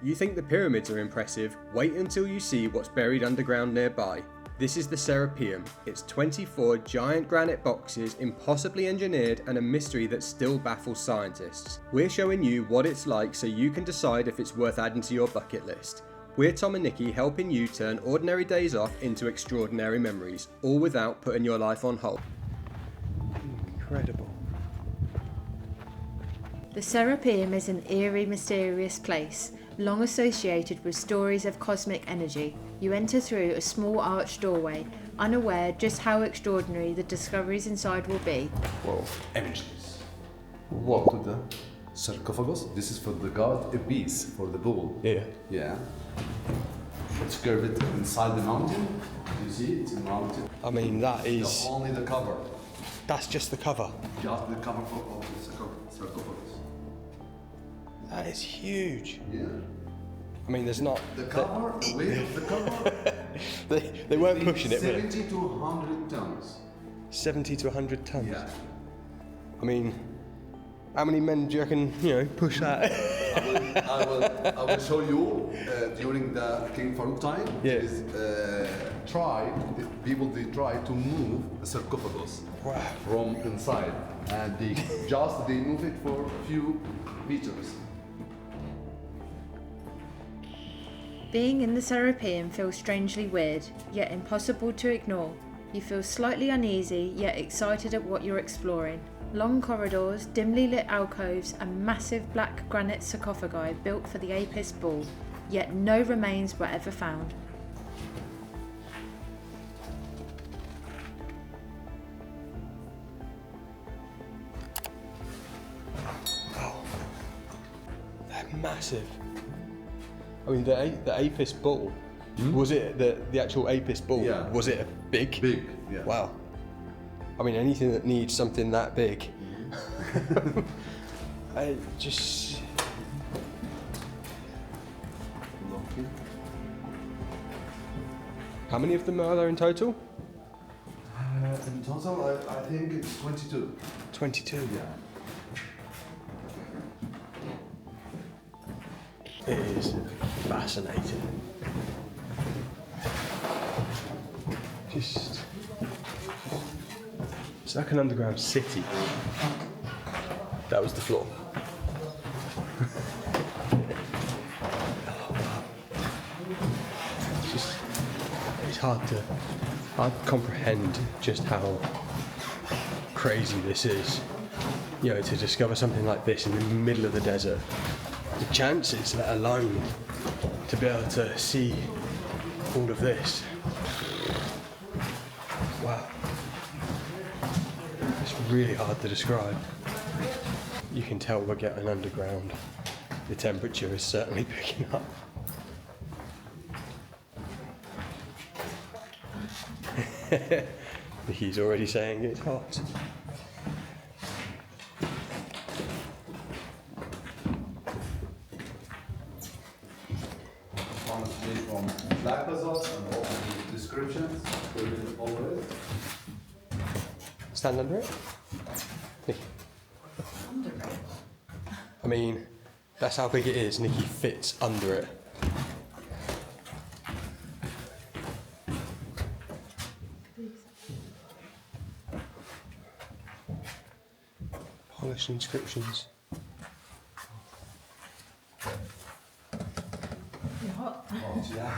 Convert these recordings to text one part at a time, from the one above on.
You think the pyramids are impressive? Wait until you see what's buried underground nearby. This is the Serapeum. It's 24 giant granite boxes, impossibly engineered, and a mystery that still baffles scientists. We're showing you what it's like so you can decide if it's worth adding to your bucket list. We're Tom and Nikki, helping you turn ordinary days off into extraordinary memories, all without putting your life on hold. Incredible. The Serapeum is an eerie, mysterious place, long associated with stories of cosmic energy. You enter through a small arched doorway, unaware just how extraordinary the discoveries inside will be. Whoa. Images. What to the Sarcophagus. This is for the god, a piece for the bull. Yeah. Yeah. It's curved inside the mountain. You see, it's a mountain. I mean, that is. Only the cover. That's just the cover. Just the cover of the sarcophagus. That is huge. Yeah. I mean, there's not. The cover, the weight of the cover. They weren't pushing it, really. 70 to 100 tons. 70 to 100 tons. Yeah. I mean, how many men do you reckon, push that? I will show you during the King Farouk time. Yeah. People try to move the sarcophagus from inside, and they move it for a few meters. Being in the Serapeum feels strangely weird, yet impossible to ignore. You feel slightly uneasy, yet excited at what you're exploring. Long corridors, dimly lit alcoves, and massive black granite sarcophagi built for the Apis bull, yet no remains were ever found. Wow. They're massive. I mean, the Apis bull, was it the actual Apis bull? Yeah. Was it big? Big, yeah. Wow. I mean, anything that needs something that big. I just. How many of them are there in total? In total, I think it's 22. 22. Yeah. It is fascinating. Just. It's like an underground city. That was the floor. It's hard to comprehend just how crazy this is. To discover something like this in the middle of the desert. The chances, let alone to be able to see all of this. Wow. It's really hard to describe. You can tell we're getting underground. The temperature is certainly picking up. He's already saying it's hot. From black basalts and all the descriptions, all of it. Stand under it? Nikki. Under it? I mean, that's how big it is. Nikki fits under it. Polished inscriptions. You're hot. Oh, yeah.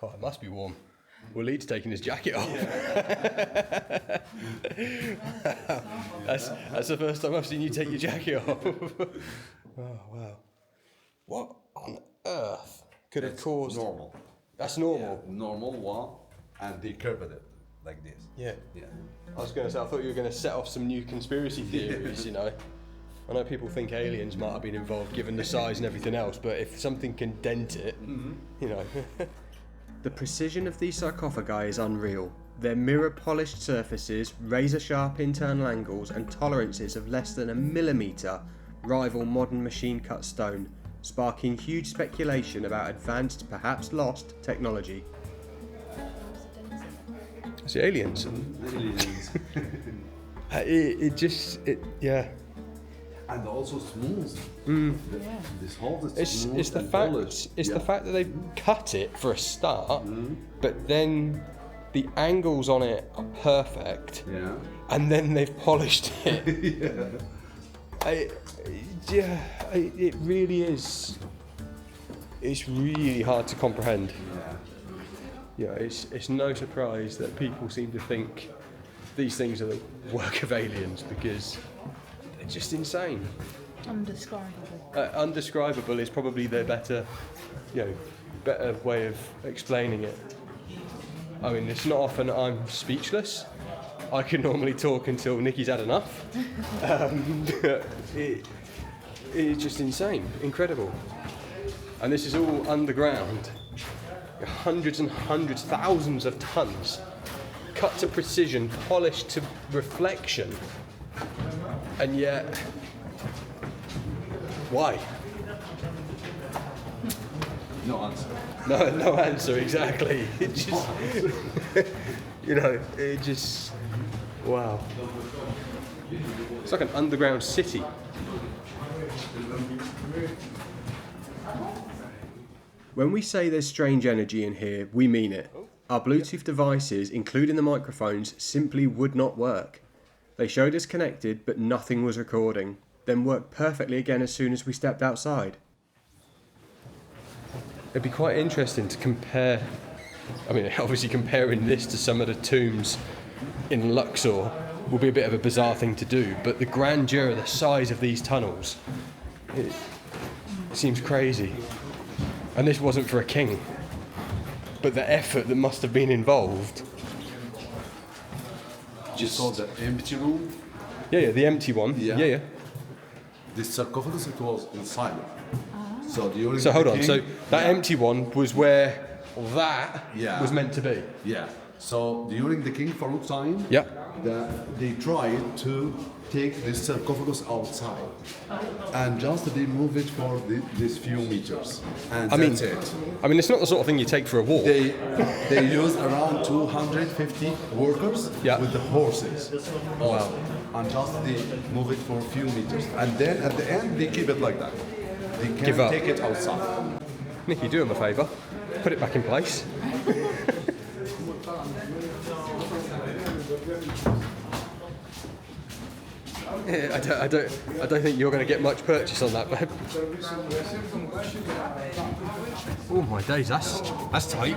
God, it must be warm. Well, Lee's taking his jacket off. That's the first time I've seen you take your jacket off. Oh, wow. What on earth could have caused... Normal. That's normal? Yeah, normal one, and they curved it like this. Yeah. Yeah. I was going to say, I thought you were going to set off some new conspiracy theories, I know people think aliens might have been involved given the size and everything else, but if something can dent it, The precision of these sarcophagi is unreal. Their mirror-polished surfaces, razor-sharp internal angles, and tolerances of less than a millimetre rival modern machine-cut stone, sparking huge speculation about advanced, perhaps lost, technology. It's the aliens. Yeah. And also smooth. This whole is smooth. It's the and fact. polished. It's the fact that they've cut it for a start, but then the angles on it are perfect. Yeah. And then they've polished it. It really is. It's really hard to comprehend. Yeah, it's no surprise that people seem to think these things are the work of aliens because they're just insane. Undescribable. Undescribable is probably the better way of explaining it. I mean, it's not often I'm speechless. I can normally talk until Nikki's had enough. It's just insane, incredible. And this is all underground. Hundreds and hundreds, thousands of tons, cut to precision, polished to reflection. And yet, why? No answer. No answer, exactly. It just, wow. It's like an underground city. When we say there's strange energy in here, we mean it. Our Bluetooth devices, including the microphones, simply would not work. They showed us connected, but nothing was recording, then worked perfectly again as soon as we stepped outside. It'd be quite interesting to compare, I mean, obviously comparing this to some of the tombs in Luxor will be a bit of a bizarre thing to do, but the grandeur, the size of these tunnels, it seems crazy. And this wasn't for a king, but the effort that must have been involved. You saw the empty room. Yeah, the empty one. Yeah. This sarcophagus, it was inside. So during So hold the on. king- So that empty one was where that was meant to be. Yeah. So during the King Farouk time, Yeah. they tried to take this sarcophagus outside and just they move it for these few meters, and that's it. I mean, it's not the sort of thing you take for a walk. They use around 250 workers with the horses. Wow. And just they move it for a few meters, and then at the end they keep it like that. They can't Give up. take it outside. Nikki, do him a favour. Put it back in place. Yeah, I don't think you're going to get much purchase on that, babe. Oh my days, that's tight.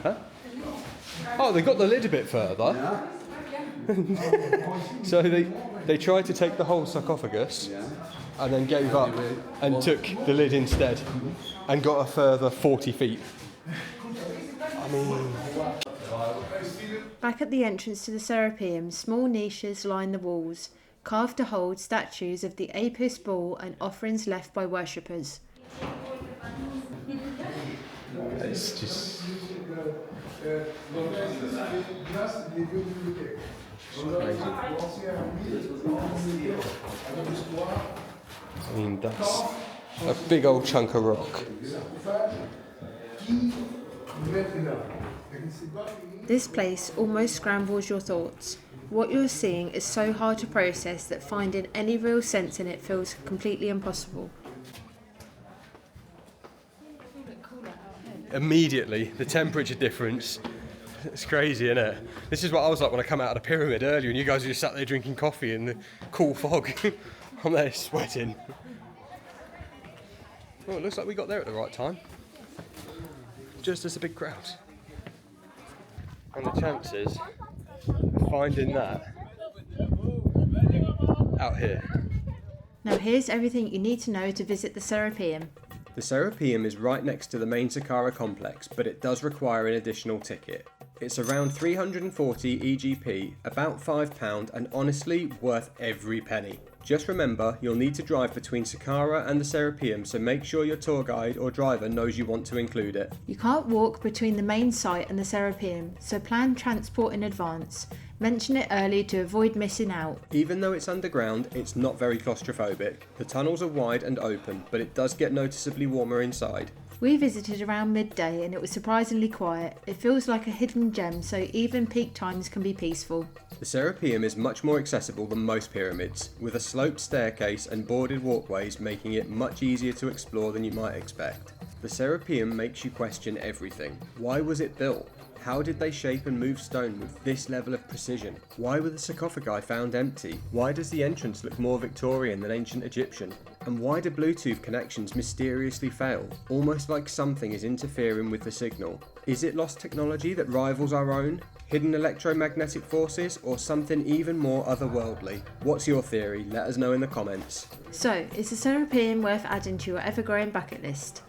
Huh? Oh, they got the lid a bit further. So they tried to take the whole sarcophagus and then gave up and took the lid instead and got a further 40 feet. I mean... Back at the entrance to the Serapeum, small niches line the walls, carved to hold statues of the Apis bull and offerings left by worshippers. It's just... I mean, that's a big old chunk of rock. This place almost scrambles your thoughts. What you're seeing is so hard to process that finding any real sense in it feels completely impossible. Immediately, the temperature difference, it's crazy, isn't it? This is what I was like when I come out of the pyramid earlier and you guys were just sat there drinking coffee in the cool fog. I'm there sweating. Well, it looks like we got there at the right time. Just as a big crowd. And the chances of finding that out here. Now here's everything you need to know to visit the Serapeum. The Serapeum is right next to the main Saqqara complex, but it does require an additional ticket. It's around 340 EGP, about £5, and honestly worth every penny. Just remember, you'll need to drive between Saqqara and the Serapeum, so make sure your tour guide or driver knows you want to include it. You can't walk between the main site and the Serapeum, so plan transport in advance. Mention it early to avoid missing out. Even though it's underground, it's not very claustrophobic. The tunnels are wide and open, but it does get noticeably warmer inside. We visited around midday and it was surprisingly quiet. It feels like a hidden gem, so even peak times can be peaceful. The Serapeum is much more accessible than most pyramids, with a sloped staircase and boarded walkways making it much easier to explore than you might expect. The Serapeum makes you question everything. Why was it built? How did they shape and move stone with this level of precision? Why were the sarcophagi found empty? Why does the entrance look more Victorian than ancient Egyptian? And why do Bluetooth connections mysteriously fail, almost like something is interfering with the signal? Is it lost technology that rivals our own? Hidden electromagnetic forces, or something even more otherworldly? What's your theory? Let us know in the comments. So, is the Serapeum worth adding to your ever-growing bucket list?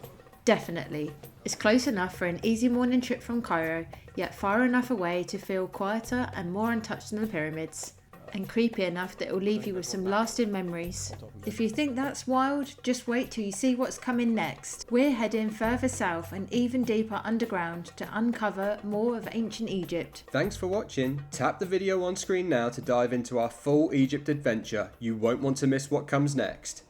Definitely. It's close enough for an easy morning trip from Cairo, yet far enough away to feel quieter and more untouched than the pyramids, and creepy enough that it will leave you with some lasting memories. If you think that's wild, just wait till you see what's coming next. We're heading further south and even deeper underground to uncover more of ancient Egypt. Thanks for watching. Tap the video on screen now to dive into our full Egypt adventure. You won't want to miss what comes next.